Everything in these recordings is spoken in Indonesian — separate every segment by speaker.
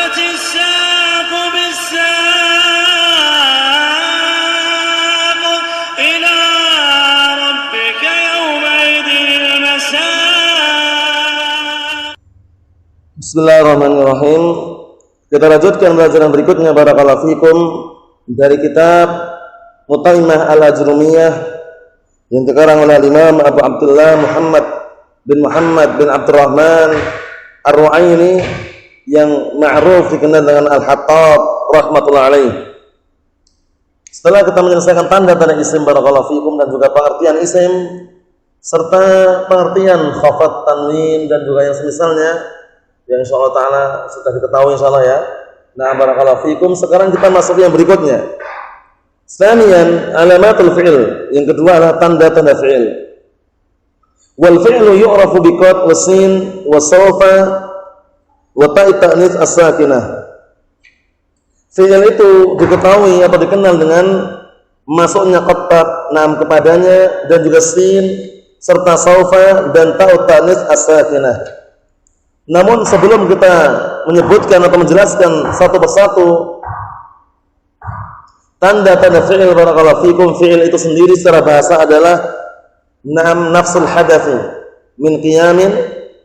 Speaker 1: والتفت الساق بالساق إلى ربك يومئذ المساق.
Speaker 2: Bismillahirrahmanirrahim. Kita lanjutkan pelajaran berikutnya, barakallahu fikum, dari kitab Mutaimah Al-Ajrumiyah yang dikarang oleh Imam Abu Abdullah Muhammad bin Abdurrahman Ar-Ru'aini yang ma'ruf dikenal dengan Al-Hattab rahmatullah alaih. Setelah kita menyelesaikan tanda-tanda isim, barakallahu fikum, dan juga pengertian isim serta pengertian khafat, tanwin, dan juga yang semisalnya yang insyaallah ta'ala sudah diketahui insyaallah ya. Nah, barakallahu fikum, sekarang kita masuk yang berikutnya. Tsaniyan, alamatul fi'il. Yang kedua adalah tanda-tanda fi'il. Wal fi'lu yu'rafu bi qad wa sin wa sawfa wa ta'i ta'nis as-sakinah. Fi'il itu diketahui atau dikenal dengan masuknya qad nam kepadanya, dan juga sin serta sawfa dan ta'u ta'nis as-sakinah. Namun sebelum kita menyebutkan atau menjelaskan satu persatu tanda-tanda fi'il, barakallahu fikum, fi'il itu sendiri secara bahasa adalah nafsul hadathi min qiyamin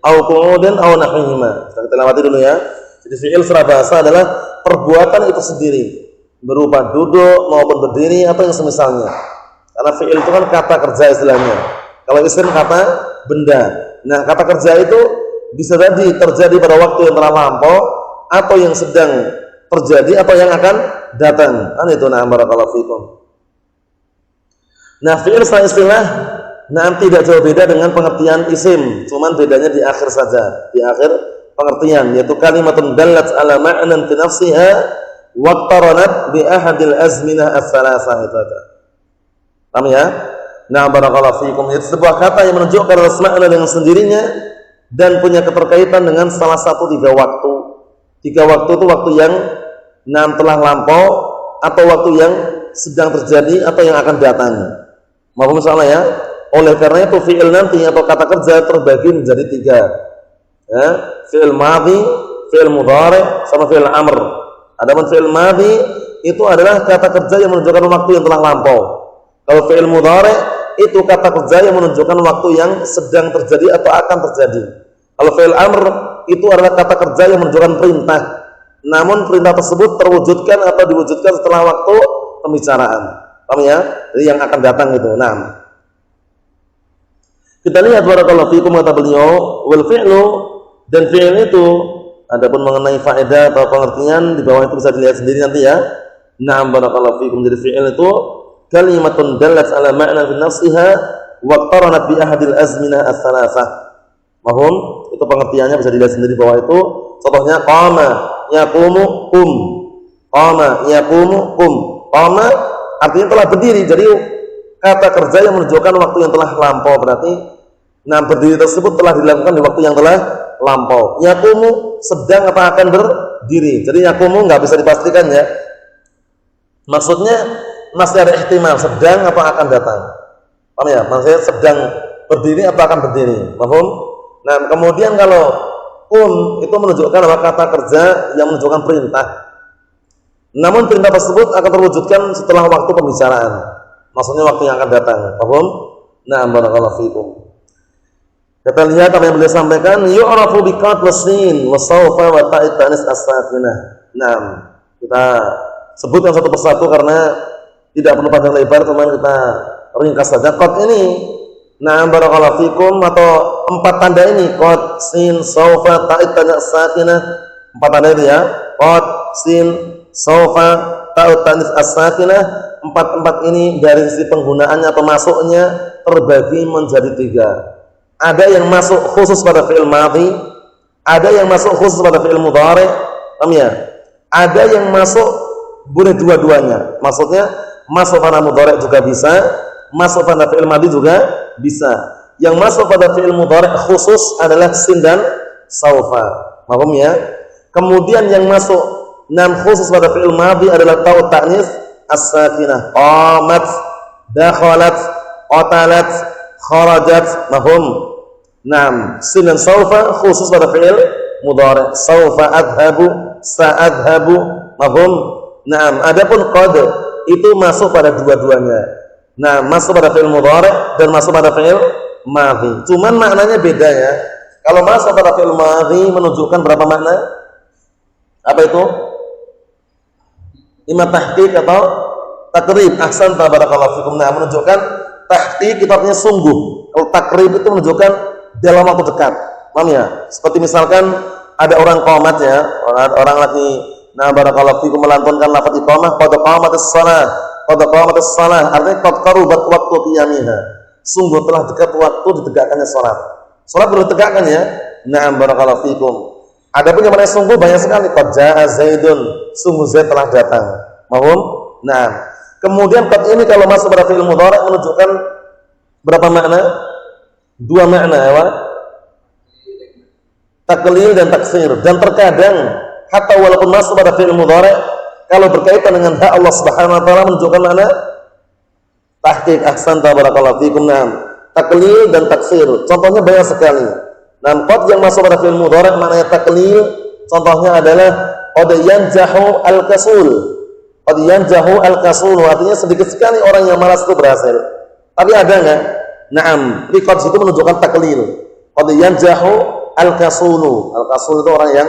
Speaker 2: aw qu'udin aw nahwihima. Kita lewati dulu ya. Jadi fi'il secara bahasa adalah perbuatan itu sendiri, berupa duduk maupun berdiri atau yang semisalnya. Karena fi'il itu kan kata kerja istilahnya. Kalau isim kata benda. Nah, kata kerja itu bisa jadi terjadi pada waktu yang telah lampau, atau yang sedang terjadi, atau yang akan datang. Kan itu, na'am, barakallahu fikum. Nah, fi'il secara istilah, na'am, tidak jauh beda dengan pengertian isim, cuman bedanya di akhir saja, di akhir pengertian, yaitu kalimatun dallat ala ma'nan fi nafsiha waqtaranat bi ahadil azminah ats-tsalatsah. Itu ada. Paham ya? Nah, barakallahu fikum, itu sebuah kata yang menunjukkan makna dengan sendirinya dan punya keterkaitan dengan salah satu tiga waktu. Tiga waktu itu waktu yang telah lampau, atau waktu yang sedang terjadi, atau yang akan datang. Maaf salah ya. Oleh karena itu fi'il nanti atau kata kerja terbagi menjadi tiga. Ya, fi'il madhi, fi'il mudhari, sama fi'il amr. Adapun fi'il madhi itu adalah kata kerja yang menunjukkan waktu yang telah lampau. Kalau fi'il mudhari itu kata kerja yang menunjukkan waktu yang sedang terjadi atau akan terjadi. Kalau fi'il amr itu adalah kata kerja yang menunjukkan perintah, namun perintah tersebut terwujudkan atau diwujudkan setelah waktu pembicaraan. Paham ya? Jadi yang akan datang itu. Nah, kita lihat barakallahu fikum, kata beliau, wal fi'lu, dan fi'il itu, adapun mengenai faedah atau pengertian di bawah itu bisa dilihat sendiri nanti ya. Nah, barakallahu fikum, jadi fi'il itu kalimatun dallat ala ma'na fi nafsiha wa qaranat bi ahadil azminah ats-tsalatsah. Mahum, itu pengertiannya bisa dilihat sendiri di bawah itu. Contohnya qama yaqumu qum. Qama yaqumu qum. Qama artinya telah berdiri. Jadi kata kerja yang menunjukkan waktu yang telah lampau, berarti berdiri tersebut telah dilakukan di waktu yang telah lampau. Yaqumu sedang atau akan berdiri. Jadi yaqumu enggak bisa dipastikan ya. Maksudnya masih ada ihtimal sedang atau akan datang. Paham ya? Maksudnya sedang berdiri atau akan berdiri. Paham? Nah, kemudian kalau itu menunjukkan kata kerja yang menunjukkan perintah. Namun perintah tersebut akan terwujudkan setelah waktu pembicaraan. Maksudnya waktu yang akan datang. Paham? Nah, barakallahu fikum. Kita lihat apa yang beliau sampaikan, yu'rafu bi qad wasnin wa sawfa wa ta'id ta'nis as-sakinah. Nah, kita sebutkan satu persatu karena tidak perlu panjang lebar, teman, kita ringkas saja. Qad ini, nah, barakallahu fikum, atau empat tanda ini, qad, sin, sawfa, ta'id, ta'nis as-sakinah. Empat tanda ini ya. Qad, sin, sawfa, ta'id, ta'nis as-sakinah. Empat ini dari sisi penggunaannya atau masuknya terbagi menjadi tiga. Ada yang masuk khusus pada fi'il madhi, ada yang masuk khusus pada fi'il mudhari. Paham ya? Ada yang masuk boleh dua-duanya. Maksudnya masuk pada mudhari juga bisa, masuk pada fi'il madhi juga bisa. Yang masuk pada fi'il mudhari khusus adalah sin dan sawfa. Paham ya? Kemudian yang masuk khusus pada fi'il madhi adalah ta'u ta'nis as-sakinah. Qamat, dakhalat, qatalat, kharajat. Paham? Sin dan sawfa khusus pada fi'il mudhari. Sawfa adhabu, sa'adhabu. Mafhum? Naam, adapun qad itu masuk pada dua-duanya. Nah, masuk pada fi'il mudhari' dan masuk pada fi'il madhi. Cuman maknanya beda ya. Kalau masuk pada fi'il madhi menunjukkan berapa makna? Apa itu? Imma tahqiq atau takrib. Ahsan, barakallahu fikum. Nah, menunjukkan tahqiq itu artinya sungguh. Kalau takrib itu menunjukkan dalam waktu dekat. Paham ya? Seperti misalkan ada orang qomat ya, orang lagi barakallahu fikum melantunkan lafaz iqamah, qad qamatis shalah. Qad qamatis shalah artinya qad qarubat waqtu qiyamiha. Sungguh telah dekat waktu ditegakkannya salat. Salat perlu ditegakkan ya. Na'am, barakallahu fikum. Adapun yang mana sungguh banyak sekali. Qad jaa Zaidun, sungguh Zaid telah datang. Paham? Nah, kemudian qad ini kalau masuk pada fi'il mudhari' menunjukkan berapa makna? Dua makna ya. Taklil dan taksir. Dan terkadang hatta walaupun masuk pada fi'il mudhari' kalau berkaitan dengan hak Allah Subhanahu wa taala menunjukkan makna tahqiq. Ahsan, barakallahu fikum. Naam, taklil dan taksir. Contohnya banyak sekali. Nah, qad yang masuk pada fi'il mudhari' maknanya taklil, contohnya adalah qad yanjahu al-kasul. Qad yanjahu al-kasul artinya sedikit sekali orang yang malas itu berhasil. Tapi ada enggak? Naam, qad itu menunjukkan taklil. Qad yanjahu al-kasulu. Al-kasul itu orang yang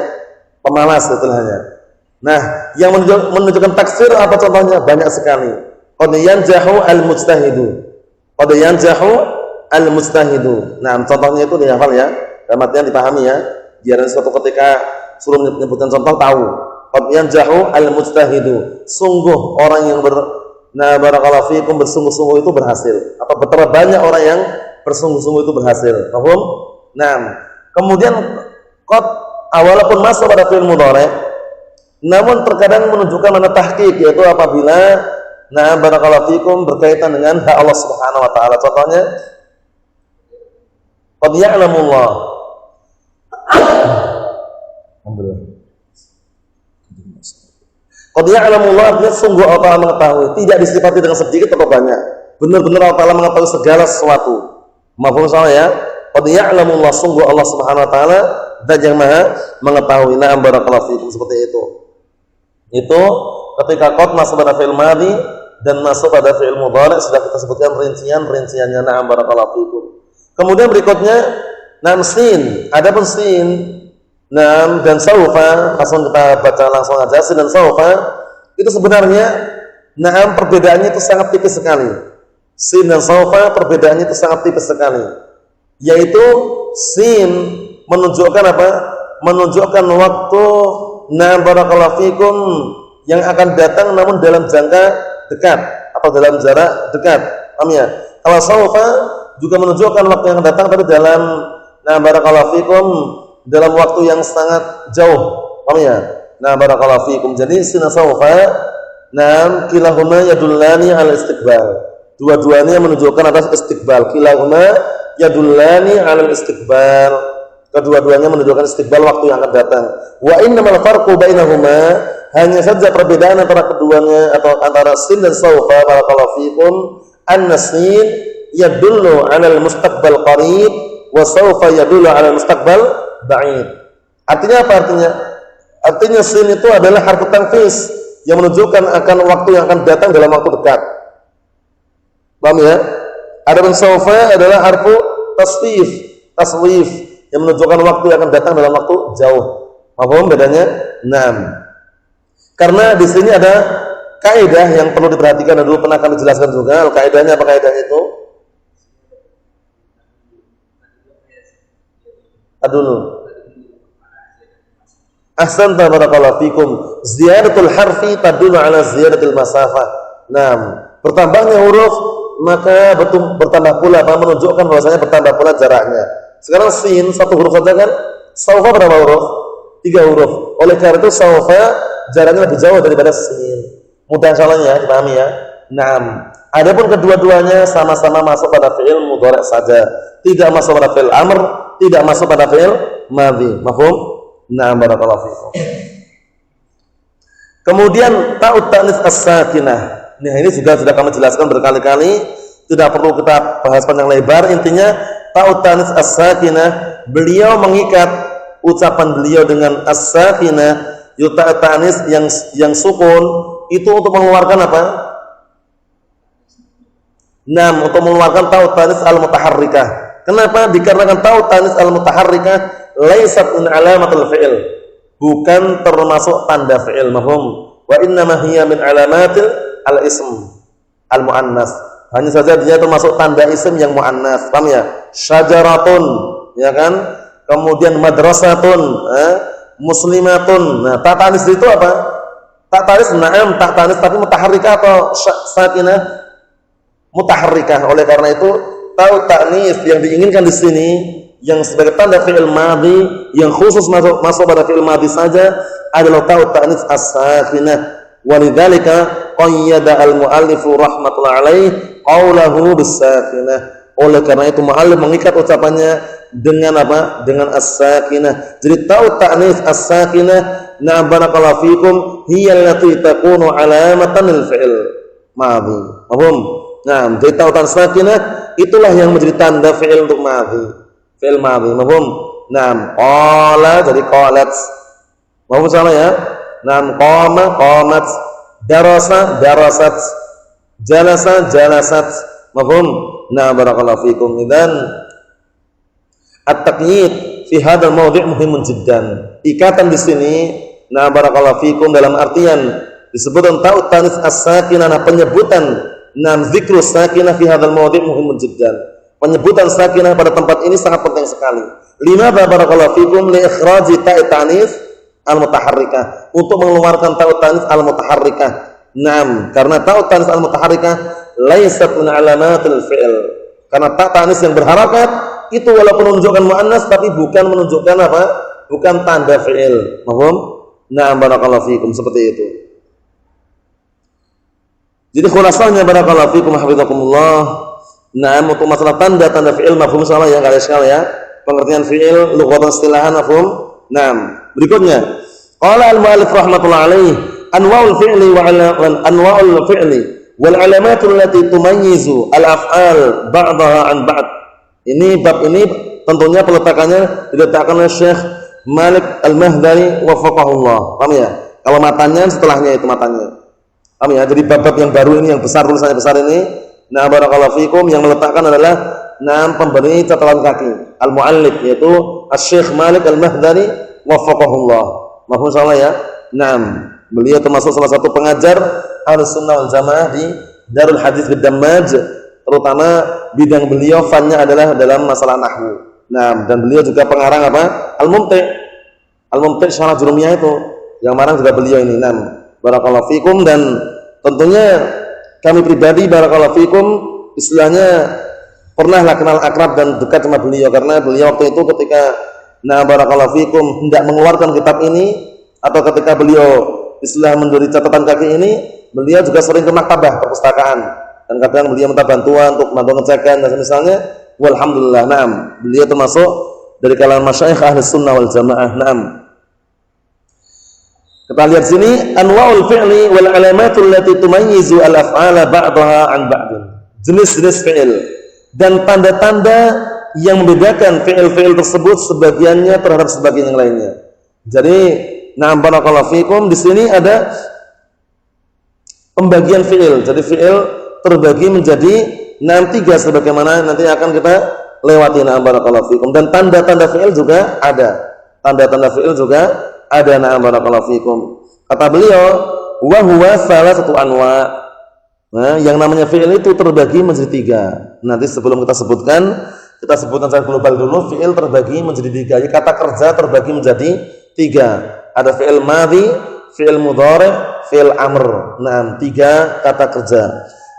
Speaker 2: pemalas istilahnya. Nah, yang menunjukkan taksir apa contohnya? Banyak sekali. Qad yanjahu al-mujtahidu. Qad yanjahu al-mujtahidu. Nah, contohnya itu dihafal ya. Dalam artian dipahami ya. Biar suatu ketika suruh menyebutkan contoh tahu. Qad yanjahu al-mujtahidu. Sungguh orang yang barakallahu fikum bersungguh-sungguh itu berhasil. Atau betapa banyak orang yang bersungguh-sungguh itu berhasil. Paham? Nah, kemudian qad walaupun masuk pada fi'il mudhari' namun terkadang menunjukkan makna tahqiq, yaitu apabila barakallahu fikum berkaitan dengan hak Allah Subhanahu wa taala. Contohnya qad ya'lamullah. Qad ya'lamullah artinya sungguh Allah Ta'ala mengetahui, tidak disifati dengan sedikit atau banyak. Benar-benar Allah Ta'ala mengetahui segala sesuatu. Mafhum salah ya? Qad ya'lamullah, sungguh Allah Subhanahu wa taala dan yang Maha mengetahui. Na'am, barakallahu fikum, seperti itu. Itu ketika qad masuk pada fi'il madhi dan masuk pada fi'il mudhari' sudah kita sebutkan rinciannya. Na'am, barakallahu fikum. Kemudian berikutnya sin. Adapun sin, dan saufa, langsung kita baca langsung aja. Sin dan saufa itu sebenarnya perbedaannya itu sangat tipis sekali. Sin dan saufa perbedaannya itu sangat tipis sekali. Yaitu sin menunjukkan apa? Menunjukkan waktu barakallahu fikum yang akan datang namun dalam jangka dekat atau dalam jarak dekat. Paham ya? Kalau saufa juga menunjukkan waktu yang datang tapi dalam barakallahu fikum dalam waktu yang sangat jauh. Paham ya? Barakallahu fikum. Jadi sin saufa kilahuma yadullani al istiqbal. Dua-duanya menunjukkan atas istiqbal. Kilahuma yadullani al istiqbal. Kedua-duanya menunjukkan istiqbal waktu yang akan datang. Wa innamal farqu bainahuma, hanya saja perbedaan antara keduanya atau antara sin dan saufa barakallahu fikum, anna sin yadullu 'ala al-mustaqbal qarib wa saufa yadullu 'ala al-mustaqbal ba'id. Artinya apa artinya? Artinya sin itu adalah harfu tanfis yang menunjukkan akan waktu yang akan datang dalam waktu dekat. Paham ya? Adapun saufa adalah harfu taswif yang menunjukkan waktu yang akan datang dalam waktu jauh. Paham bedanya? Karena di sini ada kaidah yang perlu diperhatikan dan dulu pernah kami jelaskan juga. Kaidahnya apa kaidahnya itu? Dulu. Ahsan, barakallahu fikum. Ziyadatul harfi tadullu ala ziyadatil masafah. Bertambahnya huruf maka bertambah pula menunjukkan bahwasanya bertambah pula jaraknya. Sekarang sin satu huruf saja kan? Saufa berapa huruf? 3 huruf. Oleh karena itu saufa jaraknya lebih jauh daripada sin. Mudah insyaallah ya, dipahami ya. Adapun kedua-duanya sama-sama masuk pada fi'il mudhari' saja. Tidak masuk pada fi'il amr, tidak masuk pada fi'il madhi. Mafhum? Barakallahu fiikum. Kemudian ta'ut ta'nits as-sakinah. Ini juga sudah kami jelaskan berkali-kali, tidak perlu kita bahas panjang lebar. Intinya ta'ut ta'nits as-sakinah, beliau mengikat ucapan beliau dengan as-sakinah Itu ta ta'nis yang sukun itu untuk mengeluarkan apa? Nah, untuk mengeluarkan taut ta'nis al-mutaharrikah. Kenapa? Dikarenakan taut ta'nis al-mutaharrikah laisat min alamatul fi'il. Bukan termasuk tanda fi'il, mafhum? Wa innama hiya min alamatil al-ism al-muannas. Hanya saja dia termasuk tanda isim yang muannas. Paham ya? Syajaratun, ya kan? Kemudian madrasatun, muslimatun. Nah, ta ta'nis itu apa? Ta ta'nis na'am, ta ta'nis tapi mutaharrikah atau sakinah? Mutaharrikah. Oleh karena itu, taut ta'nis yang diinginkan di sini yang sebagai tanda fi'il madhi yang khusus masuk pada fi'il madhi saja adalah taut ta'nis as-sakinah. Walidzalika qayyada al-mu'allif rahmatullahi alaihi qaulahu bis-sakinah. Oleh karena itu mu'allif mengikat ucapannya dengan apa? Dengan as-sakinah. Jadi taut ta'nis as-sakinah na barakallahu fikum hiya allati takunu alamatan lil fi'il madhi. Paham? Nah, jadi tautan sakinah itulah yang menjadi tanda fi'il untuk madhi. Fi'il madhi, paham? Nah, qala jadi qalat. Paham salah ya? Nah, qama qamat, darasa darasat, jalasa jalasat. Paham? Nah, barakallahu fikum. Idzan at-taqyid fi hadzal mawdi' muhimun jiddan. Ikatan di sini, nah barakallahu fikum dalam artian disebutkan taut tanis as-sakinah, penyebutan nam zikru sakinah fi hadzal mawdi' muhimun jiddan. Penyebutan sakinah pada tempat ini sangat penting sekali. Lima barakallahu fikum li ikhraji ta'it tanis al-mutaharrikah, untuk mengeluarkan ta'ut tanis al-mutaharrikah. Naam, karena ta'ut tanis al-mutaharrikah laisat min alamatil fi'il. Karena ta' tanis yang berharakat itu walaupun menunjukkan muannas tapi bukan menunjukkan apa? Bukan tanda fi'il. Paham? Naam barakallahu fikum, seperti itu. Jadi khulasahnya barakallahu fikum hafizakumullah. Naam, untuk masalah tanda-tanda fi'il mafhum salah ya, kalian sekalian ya. Pengertian fi'il lughatan istilahan mafhum. Naam. Berikutnya, qala al-mu'allif rahimatullah alaihi anwa'ul fi'li wa anwa'ul fi'li wal alamatul lati tumayyizu al-af'al ba'daha an ba'd. Ini bab ini tentunya peletakannya diletakkan oleh Syekh Malik Al-Mahdani wafaqahullah. Paham ya? Kalau matanya setelahnya itu matanya. Paham ya? Jadi bab-bab yang baru ini yang besar, tulisannya besar ini, nah barakallahu fikum, yang meletakkan adalah pemberi catatan kaki al-muallif, yaitu Asy-Syaikh Malik Al-Mahdani wafaqahullah. Mafhum salah ya? Naam. Beliau termasuk salah satu pengajar Ahlussunnah wal Jamaah di Darul Hadits Bid-Dammaj, terutama bidang beliau fannya adalah dalam masalah nahwu. Nah, dan beliau juga pengarang apa? Al-Mumti'. Al-Mumti' syarah Jurumiyah itu. Yang marang juga beliau ini. Nah, barakallahu fikum, dan tentunya kami pribadi barakallahu fikum istilahnya pernahlah kenal akrab dan dekat sama beliau, karena beliau waktu itu ketika barakallahu fikum hendak mengeluarkan kitab ini, atau ketika beliau istilah memberi catatan kaki ini, beliau juga sering ke maktabah perpustakaan, dan kadang beliau minta bantuan untuk bantu ngecekan dan misalnya. Walhamdulillah, na'am, beliau termasuk dari kalangan masyayikh Ahlussunnah wal Jamaah. Na'am. Kita lihat sini anwa'ul fi'li wal alamatul lati tumayyizu al-af'ala ba'daha an ba'din. Jenis-jenis fi'il dan tanda-tanda yang membedakan fi'il-fi'il tersebut sebagiannya terhadap sebagian yang lainnya. Jadi, na'am barakallahu fikum, di sini ada pembagian fi'il. Jadi fi'il terbagi menjadi 3 sebagaimana nanti akan kita lewati. Na'am barakallahu fikum, dan tanda-tanda fi'il juga ada. Tanda-tanda fi'il juga ada. Na'am barakallahu fikum. Kata beliau, wa huwa salasatu anwa'. Nah, yang namanya fi'il itu terbagi menjadi 3. Nanti sebelum kita sebutkan secara global dulu. Fi'il terbagi menjadi 3. Kata kerja terbagi menjadi 3. Ada fi'il madhi, fi'il mudhari', fi'il amr. Nah, 3 kata kerja.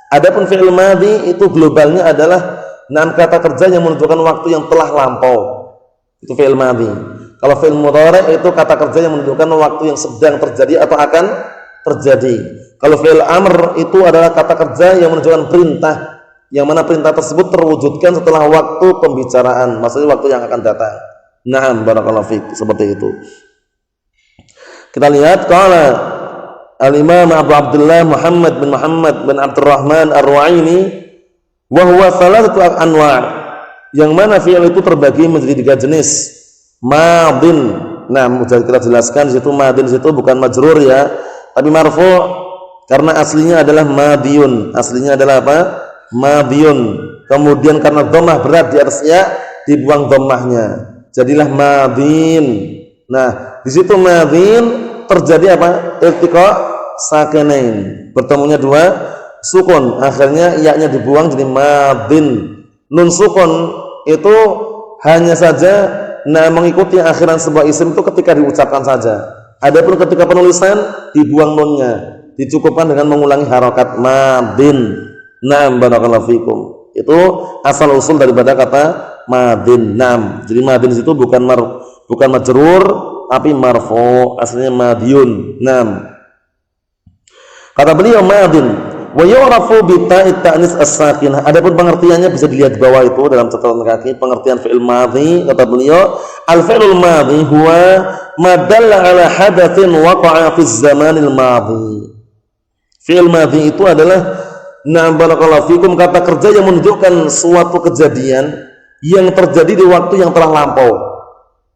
Speaker 2: Adapun fi'il madhi itu globalnya adalah 6 kata kerja yang menunjukkan waktu yang telah lampau. Itu fi'il madhi. Kalau fi'il mudhari' itu kata kerja yang menunjukkan waktu yang sedang terjadi atau akan terjadi. Kalau fi'il amr itu adalah kata kerja yang menunjukkan perintah, yang mana perintah tersebut terwujudkan setelah waktu pembicaraan, maksudnya waktu yang akan datang. Na'am barakallahu fiik, seperti itu. Kita lihat qala Al-Imam Abu Abdullah Muhammad bin Abdurrahman Ar-Ru'aini wa huwa salasatu anwa', yang mana fi'il itu terbagi menjadi 3 jenis. Madin, Nah, sudah kita jelaskan di situ madin situ bukan majrur ya, tapi marfu' karena aslinya adalah madiyun. Aslinya adalah apa? Madiyun. Kemudian karena dhammah berat di atasnya dibuang dhammahnya. Jadilah madin. Nah, di situ madin terjadi apa? Iltiqa sakinain. Bertemunya dua sukun. Akhirnya ya-nya dibuang jadi madin. Nun sukun itu hanya saja mengikuti akhiran sebuah isim itu ketika diucapkan saja. Adapun ketika penulisan dibuang nunnya, dicukupkan dengan mengulangi harokat madin. Naam barakallahu fikum. Itu asal usul daripada kata madin. Naam. Jadi madin itu bukan majrur tapi marfu, aslinya madiyun. Naam. Kata beliau madin wa yu'rafu bi ta'it ta'nis as-sakinah. Adapun pengertiannya bisa dilihat di bawah itu dalam catatan kaki, pengertian fi'il madhi. Kata beliau, al-fi'lul madhi huwa ma dalla 'ala hadatsin waqa'a fi zamanil madhi. Fi'il madhi itu adalah na'am barakallahu fikum, kata kerja yang menunjukkan suatu kejadian yang terjadi di waktu yang telah lampau.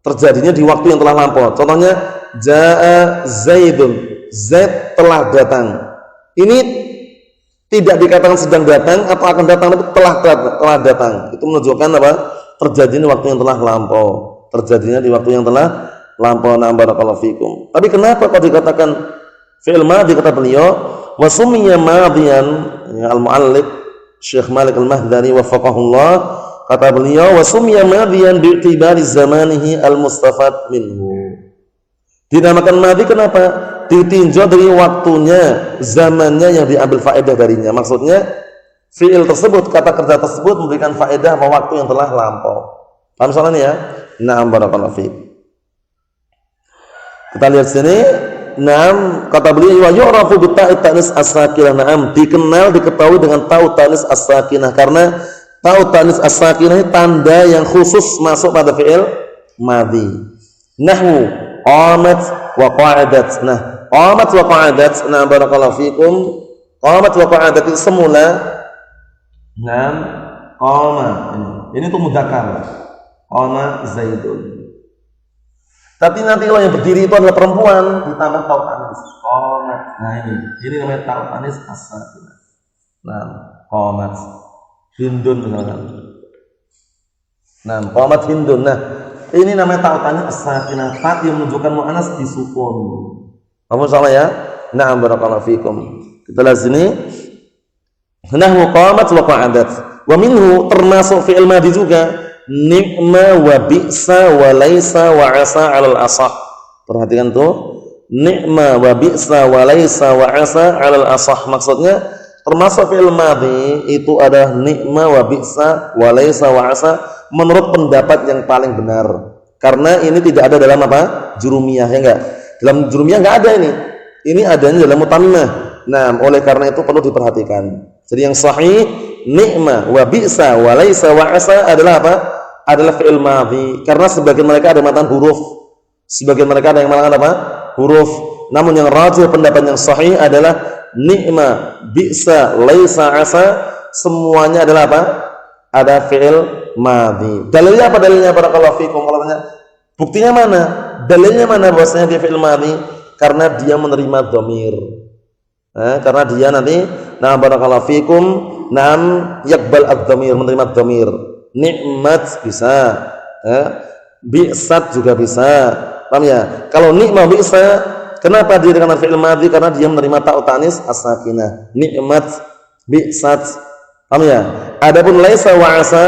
Speaker 2: Terjadinya di waktu yang telah lampau. Contohnya jaa Zaidun, Zaid telah datang. Ini tidak dikatakan sedang datang atau akan datang, tapi telah datang. Itu menunjukkan apa? Terjadinya di waktu yang telah lampau. Terjadinya di waktu yang telah lampau. Na'am barakallahu fikum. Tapi kenapa kalau dikatakan fi'il madhi, kata beliau, wa summiya madhiyan, ya, al-mu'allif Syekh Malik al-Mahdani wafaqahullah, kata beliau, wa summiya madhiyan bi'tibari zamanihi al-mustafad minhu. Dinamakan madhi kenapa? Ditinjau dari waktunya, zamannya yang diambil faedah darinya. Maksudnya fi'il tersebut, kata kerja tersebut memberikan faedah pada waktu yang telah lampau. Paham soalnya ya? Na'am barakallahu fiik. Kita lihat sini. Na'am, kata beliau wa yu'rafu bi ta'it ta'nis as-sakinah. Na'am, dikenal, diketahui dengan ta'ut ta'nis as-sakinah, karena ta'ut ta'nis as-sakinah ini tanda yang khusus masuk pada fi'il madhi. Nahwu qamat wa qa'adat. Nah, qamat wa qa'adat, nah barakallahu fikum. Qamat wa qa'adat itu semula nam qama. Ini tuh mudzakkar. Qama Zaidun. Tapi nanti kalau yang berdiri itu adalah perempuan, ditambah taut anis. Qamat. Nah ini namanya taut anis as-sakinah. Nah, qamat Hindun misalkan. Nah, qamat Hindun. Nah, ini namanya taut anis as-sakinah. Ta yang menunjukkan muannas disukun. Kamu salah ya? Na'am barakallahu fikum. Kita lihat sini. Nahwu qamat wa qa'adat. Wa minhu termasuk fi'il madhi juga ni'ma wa bi'sa wa laisa wa asa 'alal asah. Perhatikan tuh. Ni'ma wa bi'sa wa laisa wa asa 'alal asah. Maksudnya termasuk fi'il madhi itu ada ni'ma wa bi'sa wa laisa wa asa menurut pendapat yang paling benar. Karena ini tidak ada dalam apa? Jurumiyah, ya enggak? Dalam jurumiyah enggak ada ini. Ini adanya dalam mutammimah. Nah, oleh karena itu perlu diperhatikan. Jadi yang sahih ni'ma wa bi'sa wa laisa wa asa adalah apa? Adalah fi'il madhi. Karena sebagian mereka ada matan huruf. Sebagian mereka ada yang mengatakan apa? Huruf. Namun yang rajih, pendapat yang sahih adalah ni'ma, bi'sa, laisa, asa semuanya adalah apa? Ada fi'il madhi. Dalilnya apa? Dalilnya barakallahu fikum. Kalau tanya, buktinya mana? Dalilnya mana bahwasanya dia fi'il madhi? Karena dia menerima dhamir. Karena dia nanti barakallahu fikum yakbal ad-dhamir, menerima dhamir. Nikmat bisa, bi'sat juga bisa. Paham ya? Kalau nikmat bi'sa, kenapa dia dengan fi'il madhi? Karena dia menerima ta'ut ta'nis as-sakinah. Nikmat, bi'sat. Paham ya? Adapun laisa wa asa,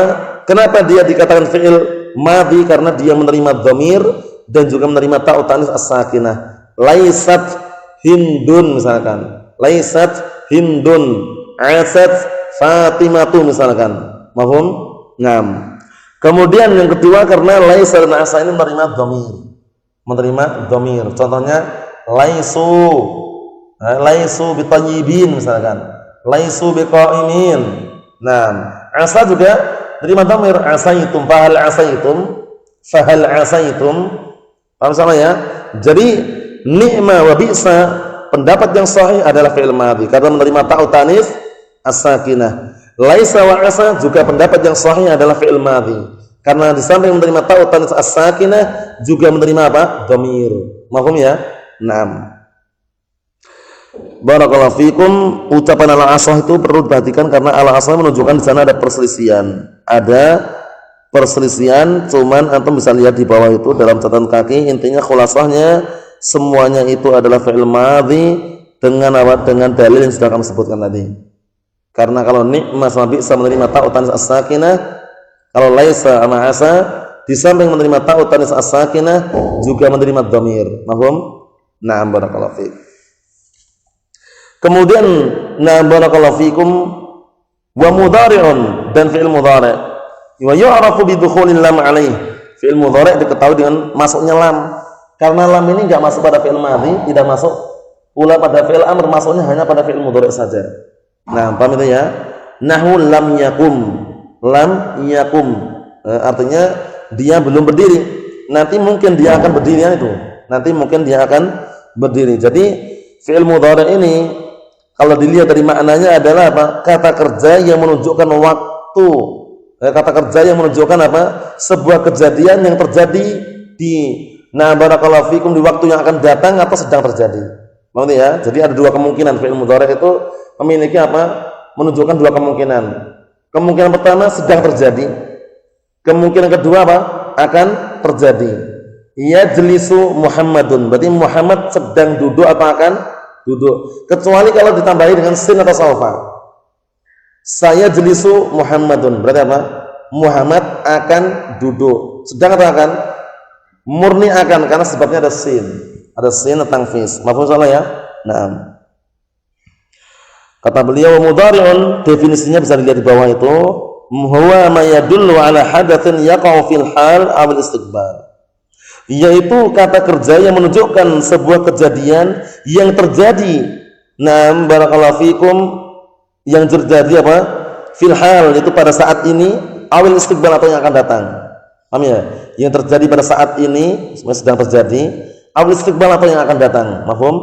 Speaker 2: kenapa dia dikatakan fi'il madhi? Karena dia menerima dhamir dan juga menerima ta'ut ta'nis as-sakinah. Laisat Hindun misalkan. Laisat Hindun, asat Fatimatu misalkan. Mahum? Ngam. Kemudian yang kedua karena laisa dan asa ini menerima dhamir. Menerima dhamir. Contohnya laisu bitayyibin misalkan. Laisu biqaimin. Nah, asa juga menerima dhamir. Asaitum, fahal asaitum. Paham sama ya? Jadi ni'ma wa bi'sa, pendapat yang sahih adalah fi'il madhi karena menerima ta'ut ta'nis as-sakinah. Laisa wa asa juga pendapat yang sahih adalah fi'il madhi Karena di samping menerima ta'u tanis as-sakinah juga menerima apa? Dhamir. Mahfum ya? Naam. Barakallahu fikum. Ucapan al-asah itu perlu diperhatikan karena al-asah menunjukkan di sana ada perselisihan. Ada perselisihan, cuman antum bisa lihat di bawah itu dalam catatan kaki, intinya khulasahnya semuanya itu adalah fi'il madhi dengan apa? Dengan dalil yang sudah kami sebutkan tadi. Karena kalau ni'ma sama bi'sa menerima ta'u tanis as-sakinah, kalau laisa sama asa di samping menerima ta'u tanis as-sakinah juga menerima dhamir. Mahfum? Na'am, barakallahu fiik. Kemudian na'am, barakallahu fiikum, wa mudhari'un, dan fi'il mudhari'. Wa yu'rafu bi dukhulil lam 'alaih. Fi'il mudhari' diketahui dengan masuknya lam. Karena lam ini enggak masuk pada fi'il madhi, tidak masuk pula pada fi'il amr, masuknya hanya pada fi'il mudhari' saja. Nah, paham itu ya? Nahu lam yakum. Lam yakum, artinya dia belum berdiri. Nanti mungkin dia akan berdiri itu. Nanti mungkin dia akan berdiri. Jadi fi'il mudhari' ini kalau dilihat dari maknanya adalah apa? Kata kerja yang menunjukkan waktu. Kata kerja yang menunjukkan apa? Sebuah kejadian yang terjadi di barakallahu fikum di waktu yang akan datang atau sedang terjadi. Paham ya? Jadi ada dua kemungkinan fi'il mudhari' itu memiliki apa? Menunjukkan dua kemungkinan. Kemungkinan pertama sedang terjadi. Kemungkinan kedua apa? Akan terjadi. Yajlisu Muhammadun. Berarti Muhammad sedang duduk atau akan duduk. Kecuali kalau ditambahi dengan sin atau saufa. Saya jelisu Muhammadun. Berarti apa? Muhammad akan duduk. Sedang atau akan? Murni akan, karena sebabnya ada sin. Ada sin tentang fis. Mafhum salah ya? Naam. Kata beliau mudhari'un, definisinya bisa dilihat di bawah itu, huwa ma yadullu ala hadatsin yaqa'u fil hal aw istiqbal. Yaitu kata kerja yang menunjukkan sebuah kejadian yang terjadi. Naam, barakallahu fikum, yang terjadi apa? Fil hal, itu pada saat ini, aw istiqbal, atau yang akan datang. Paham ya? Yang terjadi pada saat ini sedang terjadi, aw istiqbal, atau yang akan datang. Mafhum?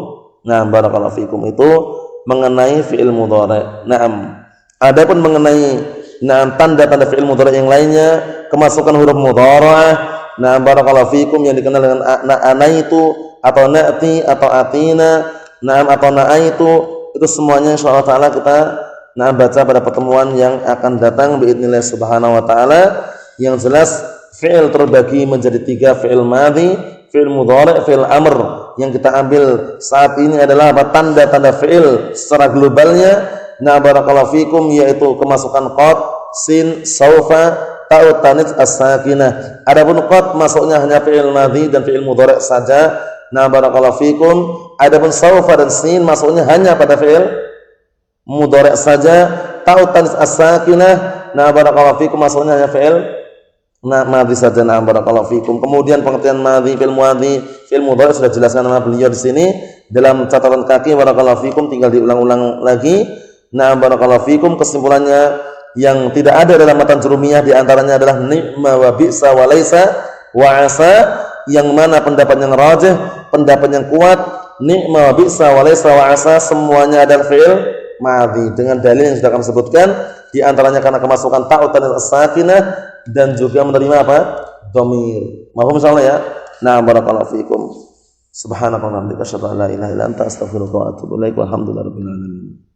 Speaker 2: Nah, barakallahu fikum, itu mengenai fi'il mudhari'. Naam. Adapun mengenai tanda-tanda fi'il mudhari' yang lainnya, kemasukan huruf mudhara'ah, barakallahu fikum, yang dikenal dengan anaitu atau na'ti atau atina, atau na'aitu, itu semuanya insyaallah taala kita baca pada pertemuan yang akan datang biidznillah subhanahu wa taala. Yang jelas fi'il terbagi menjadi tiga, fi'il madhi, fi'il mudhari', fi'il amr. Yang kita ambil saat ini adalah apa? Tanda-tanda fi'il secara globalnya. Barakallahu fikum, yaitu kemasukan qad, sin, saufa, ta'u tanis as-sakinah. Adapun qad masuknya hanya fi'il madhi dan fi'il mudhari' saja. Barakallahu fikum. Adapun saufa dan sin masuknya hanya pada fi'il mudhari' saja. Ta'u tanis as-sakinah, barakallahu fikum, masuknya hanya fi'il madhi saja. Barakallahu fikum. Kemudian pengertian madhi, fi'il madhi, fi'il mudhari' sudah jelaskan sama beliau di sini dalam catatan kaki. Barakallahu fikum, tinggal diulang-ulang lagi. Barakallahu fikum, kesimpulannya yang tidak ada dalam matan jurumiyah di antaranya adalah ni'ma wa bi'sa wa laisa wa asa, yang mana pendapat yang rajih, pendapat yang kuat, ni'ma wa bi'sa wa laisa wa asa semuanya adalah fi'il madhi dengan dalil yang sudah kami sebutkan, di antaranya karena kemasukan ta'u tanis as-sakinah dan juga menerima apa? Dhamir. Mahfum insyaallah ya? Barakallahu fikum. Subhanakallahumma wa bihamdika asyhadu an la ilaha illa anta astaghfiruka wa atubu ilaik. Walhamdulillahirabbil alamin.